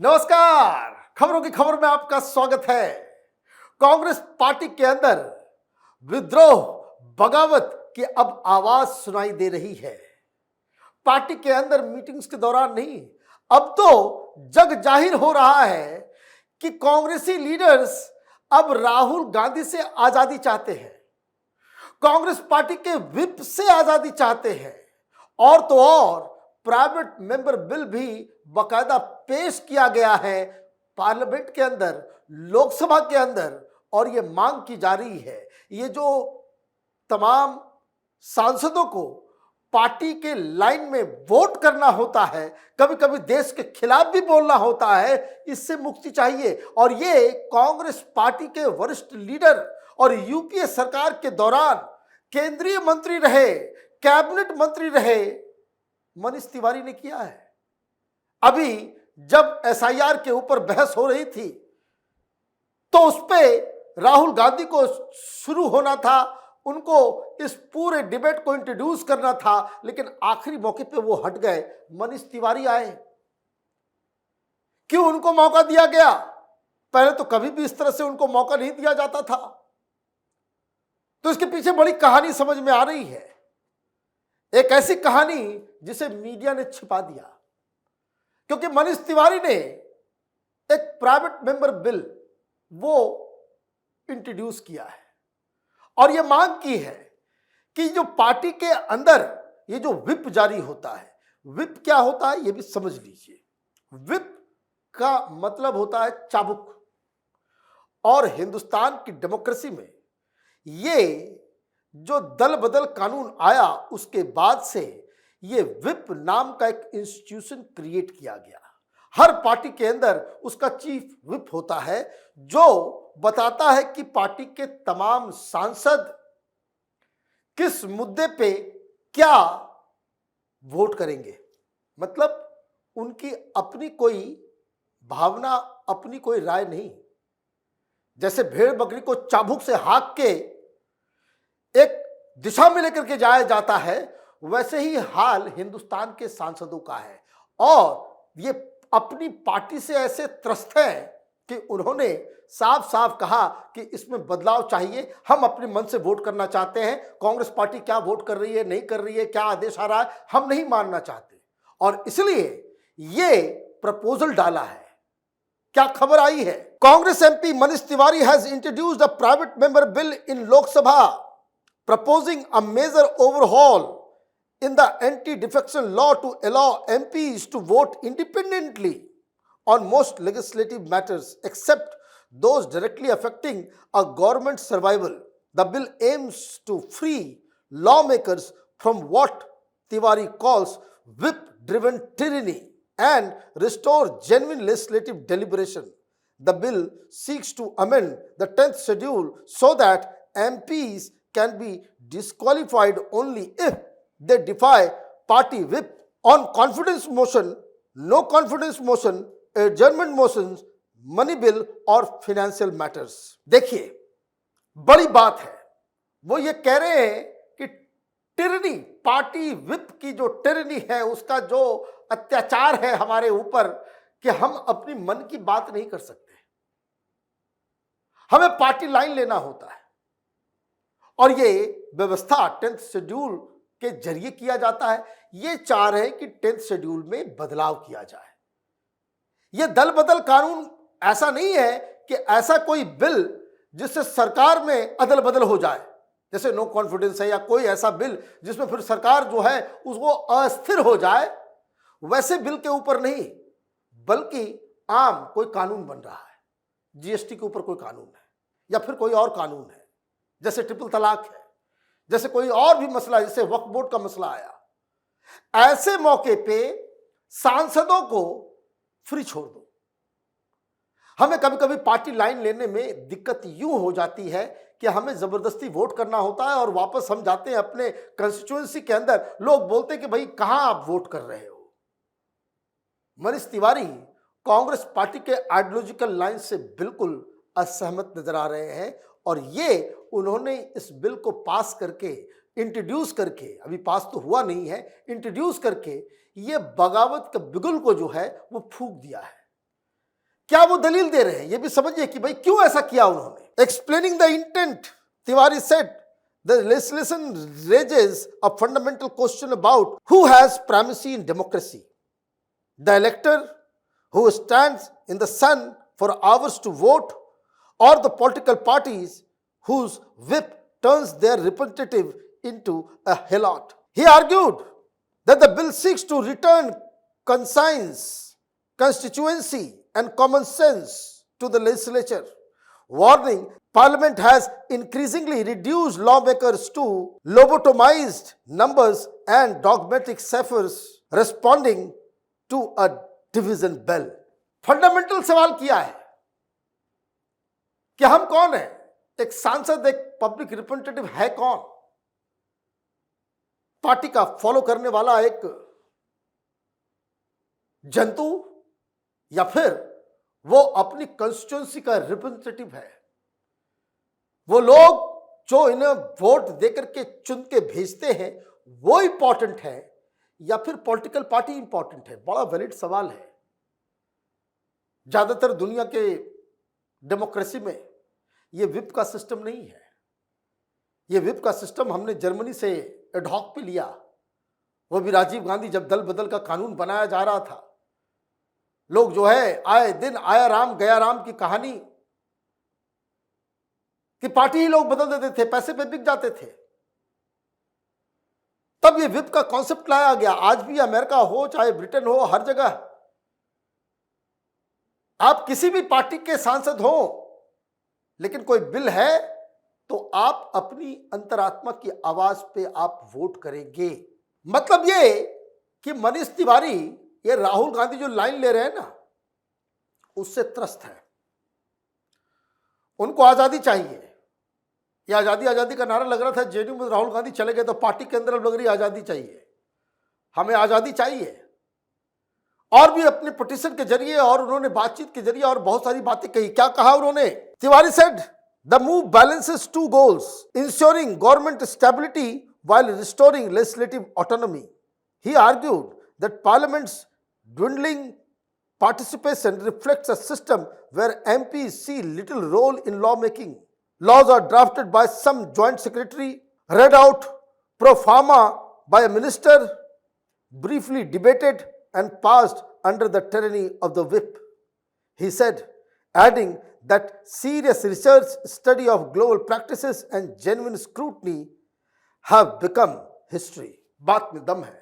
नमस्कार। खबरों की खबर में आपका स्वागत है। कांग्रेस पार्टी के अंदर विद्रोह, बगावत की अब आवाज सुनाई दे रही है। पार्टी के अंदर मीटिंग्स के दौरान नहीं, अब तो जग जाहिर हो रहा है कि कांग्रेसी लीडर्स अब राहुल गांधी से आजादी चाहते हैं, कांग्रेस पार्टी के विप से आजादी चाहते हैं और तो और प्राइवेट मेंबर बिल भी बाकायदा पेश किया गया है पार्लियामेंट के अंदर, लोकसभा के अंदर, और ये मांग की जा रही है ये जो तमाम सांसदों को पार्टी के लाइन में वोट करना होता है, कभी कभी देश के खिलाफ भी बोलना होता है, इससे मुक्ति चाहिए। और ये कांग्रेस पार्टी के वरिष्ठ लीडर और यूपीए सरकार के दौरान केंद्रीय मंत्री रहे, कैबिनेट मंत्री रहे मनीष तिवारी ने किया है। अभी जब एसआईआर के ऊपर बहस हो रही थी तो उस पर राहुल गांधी को शुरू होना था, उनको इस पूरे डिबेट को इंट्रोड्यूस करना था, लेकिन आखिरी मौके पे वो हट गए। मनीष तिवारी आए। क्यों उनको मौका दिया गया? पहले तो कभी भी इस तरह से उनको मौका नहीं दिया जाता था। तो इसके पीछे बड़ी कहानी समझ में आ रही है, एक ऐसी कहानी जिसे मीडिया ने छिपा दिया, क्योंकि मनीष तिवारी ने एक प्राइवेट मेंबर बिल वो इंट्रोड्यूस किया है और यह मांग की है कि जो पार्टी के अंदर ये जो विप जारी होता है, विप क्या होता है ये भी समझ लीजिए। विप का मतलब होता है चाबुक, और हिंदुस्तान की डेमोक्रेसी में ये जो दल बदल कानून आया उसके बाद से ये विप नाम का एक इंस्टीट्यूशन क्रिएट किया गया। हर पार्टी के अंदर उसका चीफ विप होता है जो बताता है कि पार्टी के तमाम सांसद किस मुद्दे पे क्या वोट करेंगे। मतलब उनकी अपनी कोई भावना, अपनी कोई राय नहीं। जैसे भेड़ बकरी को चाबुक से हाँक के एक दिशा में लेकर के जाया जाता है, वैसे ही हाल हिंदुस्तान के सांसदों का है। और ये अपनी पार्टी से ऐसे त्रस्त हैं कि उन्होंने साफ साफ कहा कि इसमें बदलाव चाहिए, हम अपने मन से वोट करना चाहते हैं, कांग्रेस पार्टी क्या वोट कर रही है, नहीं कर रही है, क्या आदेश आ रहा है, हम नहीं मानना चाहते। और इसलिए ये प्रपोजल डाला है। क्या खबर आई है? Congress MP Manish Tiwari has introduced a private member bill in Lok Sabha proposing a major overhaul in the anti-defection law to allow MPs to vote independently on most legislative matters except those directly affecting a government's survival. The bill aims to free lawmakers from what Tiwari calls whip-driven tyranny and restore genuine legislative deliberation. The bill seeks to amend the 10th schedule so that MPs can be disqualified only if they defy party whip on confidence motion, no confidence motion, adjournment motions, money bill और financial matters। देखिए, बड़ी बात है। वो ये कह रहे हैं कि टिरनी, पार्टी विप की जो टिरनी है, उसका जो अत्याचार है हमारे ऊपर कि हम अपनी मन की बात नहीं कर सकते, हमें पार्टी लाइन लेना होता है। और ये व्यवस्था 10th शेड्यूल के जरिए किया जाता है। ये चाह रहे हैं कि 10th शेड्यूल में बदलाव किया जाए। ये दल बदल कानून ऐसा नहीं है कि ऐसा कोई बिल जिससे सरकार में अदल बदल हो जाए, जैसे नो कॉन्फिडेंस है या कोई ऐसा बिल जिसमें फिर सरकार जो है उसको अस्थिर हो जाए, वैसे बिल के ऊपर नहीं, बल्कि आम कोई कानून बन रहा है। जीएसटी के ऊपर कोई कानून है या फिर कोई और कानून है, जैसे ट्रिपल तलाक है, जैसे कोई और भी मसला, जैसे वक्फ बोर्ड का मसला आया। ऐसे मौके पे सांसदों को फ्री छोड़ दो। हमें कभी कभी पार्टी लाइन लेने में दिक्कत यूं हो जाती है कि हमें जबरदस्ती वोट करना होता है और वापस हम जाते हैं अपने कंस्टिट्यूएंसी के अंदर, लोग बोलते हैं कि भाई कहां आप वोट कर रहे हो। मनीष तिवारी कांग्रेस पार्टी के आइडियोलॉजिकल लाइन से बिल्कुल असहमत नजर आ रहे हैं और ये उन्होंने इस बिल को पास करके, इंट्रोड्यूस करके, अभी पास तो हुआ नहीं है, इंट्रोड्यूस करके ये बगावत के बिगुल को जो है वो फूंक दिया है। क्या वो दलील दे रहे हैं ये भी समझिए कि भाई क्यों ऐसा किया उन्होंने। Explaining the intent, Tiwari said the legislation raises a fundamental question about who has primacy in democracy: the elector who stands in the sun for hours to vote, or the political parties whose whip turns their representative into a helot. He argued that the bill seeks to return conscience, constituency, and common sense to the legislature, warning Parliament has increasingly reduced lawmakers to lobotomized numbers and dogmatic ciphers responding to a division bell. Fundamental सवाल किया है कि हम कौन है, एक सांसद, एक पब्लिक रिप्रेजेंटेटिव है कौन? पार्टी का फॉलो करने वाला एक जंतु, या फिर वो अपनी कंस्टिट्यूएंसी का रिप्रेजेंटेटिव है? वो लोग जो इन्हें वोट देकर के चुन के भेजते हैं वो इंपॉर्टेंट है या फिर पॉलिटिकल पार्टी इंपॉर्टेंट है? बड़ा वैलिड सवाल है। ज्यादातर दुनिया के डेमोक्रेसी में ये विप का सिस्टम नहीं है। ये विप का सिस्टम हमने जर्मनी से एडहॉक पे लिया, वो भी राजीव गांधी जब दल बदल का कानून बनाया जा रहा था। लोग जो है आए दिन आया राम गया राम की कहानी कि पार्टी ही लोग बदल देते थे, पैसे पे बिक जाते थे। तब ये विप का कॉन्सेप्ट लाया गया। आज भी अमेरिका हो चाहे ब्रिटेन हो, हर जगह आप किसी भी पार्टी के सांसद हो, लेकिन कोई बिल है तो आप अपनी अंतरात्मा की आवाज पे आप वोट करेंगे। मतलब ये कि मनीष तिवारी, ये राहुल गांधी जो लाइन ले रहे हैं ना, उससे त्रस्त है। उनको आजादी चाहिए। ये आजादी आजादी का नारा लग रहा था जेडीयू में, राहुल गांधी चले गए तो पार्टी के अंदर अब लग रही आजादी चाहिए, हमें आजादी चाहिए। और भी अपने पिटीशन के जरिए और उन्होंने बातचीत के जरिए और बहुत सारी बातें कही। क्या कहा उन्होंने? Tiwari said the move balances two goals, ensuring government stability while restoring legislative autonomy. He argued that Parliament's dwindling participation reflects a system where MPs see little role in lawmaking. Laws are drafted by some joint secretary, read out pro forma by a minister, briefly debated and passed under the tyranny of the whip. He said, adding that serious research, study of global practices and genuine scrutiny have become history. बात में दम है।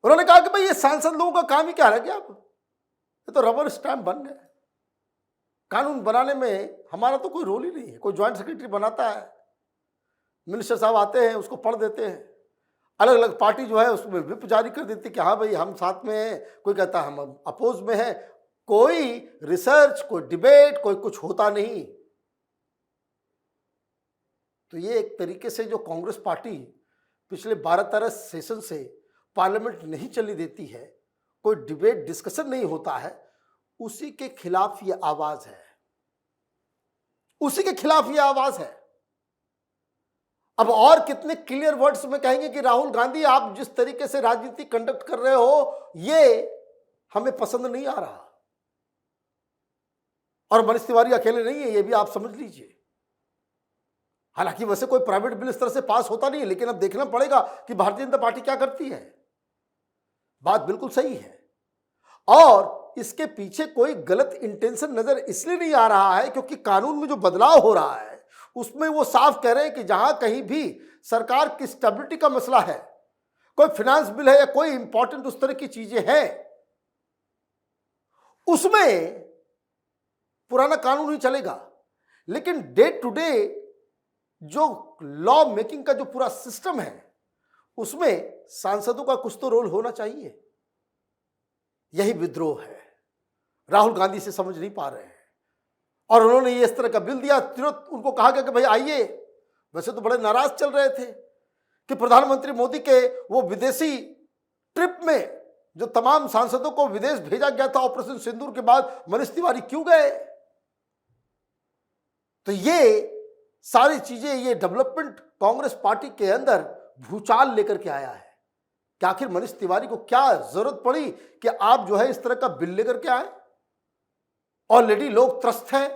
उन्होंने कहा कि भाई ये सांसद लोगों का काम ही क्या रह गया, अब ये तो रबर स्टैम्प बन गए। कानून बनाने में हमारा तो कोई रोल ही नहीं है। कोई ज्वाइंट सेक्रेटरी बनाता है, मिनिस्टर साहब आते हैं, उसको पढ़ देते हैं। अलग अलग पार्टी जो है उसमें विप जारी कर देती है कि हाँ भाई हम साथ में हैं, कोई कहता है हम अपोज में हैं। कोई रिसर्च, कोई डिबेट, कोई कुछ होता नहीं। तो ये एक तरीके से जो कांग्रेस पार्टी पिछले 12-13 सेशन से पार्लियामेंट नहीं चलने देती है, कोई डिबेट डिस्कशन नहीं होता है, उसी के खिलाफ ये आवाज है। उसी के खिलाफ ये आवाज है। अब और कितने क्लियर वर्ड्स में कहेंगे कि राहुल गांधी आप जिस तरीके से राजनीति कंडक्ट कर रहे हो ये हमें पसंद नहीं आ रहा। और मनीष तिवारी अकेले नहीं है, ये भी आप समझ लीजिए। हालांकि वैसे कोई प्राइवेट बिल इस तरह से पास होता नहीं है, लेकिन अब देखना पड़ेगा कि भारतीय जनता पार्टी क्या करती है। बात बिल्कुल सही है। और इसके पीछे कोई गलत इंटेंशन नजर इसलिए नहीं आ रहा है क्योंकि कानून में जो बदलाव हो रहा है उसमें वो साफ कह रहे हैं कि जहां कहीं भी सरकार की स्टेबिलिटी का मसला है, कोई फाइनेंस बिल है या कोई इंपॉर्टेंट उस तरह की चीजें हैं, उसमें पुराना कानून ही चलेगा। लेकिन डे टू डे जो लॉ मेकिंग का जो पूरा सिस्टम है उसमें सांसदों का कुछ तो रोल होना चाहिए। यही विद्रोह है। राहुल गांधी से समझ नहीं पा रहे हैं और उन्होंने ये इस तरह का बिल दिया। तुरंत उनको कहा गया कि भाई आइए। वैसे तो बड़े नाराज चल रहे थे कि प्रधानमंत्री मोदी के वो विदेशी ट्रिप में जो तमाम सांसदों को विदेश भेजा गया था ऑपरेशन सिंदूर के बाद, मनीष तिवारी क्यों गए? तो ये सारी चीजें, ये डेवलपमेंट कांग्रेस पार्टी के अंदर भूचाल लेकर के आया है कि आखिर मनीष तिवारी को क्या जरूरत पड़ी कि आप जो है इस तरह का बिल लेकर के आए। ऑलरेडी लोग त्रस्त हैं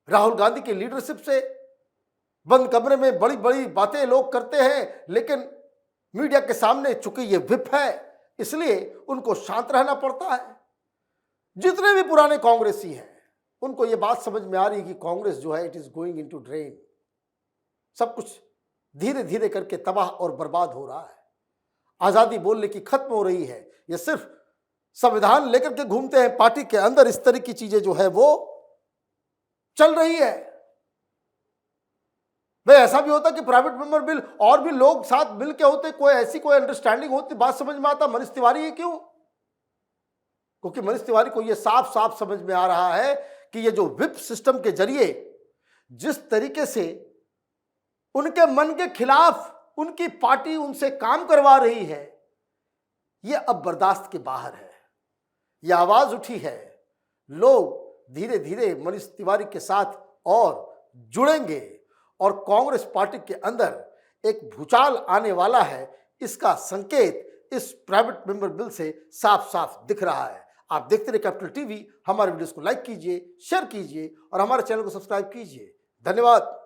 राहुल गांधी की लीडरशिप से। बंद कमरे में बड़ी बड़ी बातें लोग करते हैं, लेकिन मीडिया के सामने चूंकि ये विप है इसलिए उनको शांत रहना पड़ता है। जितने भी पुराने कांग्रेसी हैं उनको ये बात समझ में आ रही है कि कांग्रेस जो है it is going into drain. सब कुछ धीरे धीरे करके तबाह और बर्बाद हो रहा है। आजादी बोलने की खत्म हो रही है। ये सिर्फ संविधान लेकर के घूमते हैं, पार्टी के अंदर इस तरह की चीजें जो है वो चल रही है। भाई ऐसा भी होता कि प्राइवेट मेंबर बिल और भी लोग साथ मिल के होते, कोई ऐसी कोई अंडरस्टैंडिंग होती, बात समझ में आता। मनीष तिवारी है क्यों? क्योंकि मनीष तिवारी को यह साफ साफ समझ में आ रहा है कि ये जो विप सिस्टम के जरिए जिस तरीके से उनके मन के खिलाफ उनकी पार्टी उनसे काम करवा रही है, यह अब बर्दाश्त के बाहर है। यह आवाज उठी है, लोग धीरे धीरे मनीष तिवारी के साथ और जुड़ेंगे और कांग्रेस पार्टी के अंदर एक भूचाल आने वाला है। इसका संकेत इस प्राइवेट मेंबर बिल से साफ साफ दिख रहा है। आप देखते रहिए कैपिटल टीवी। हमारे वीडियोस को लाइक कीजिए, शेयर कीजिए और हमारे चैनल को सब्सक्राइब कीजिए। धन्यवाद।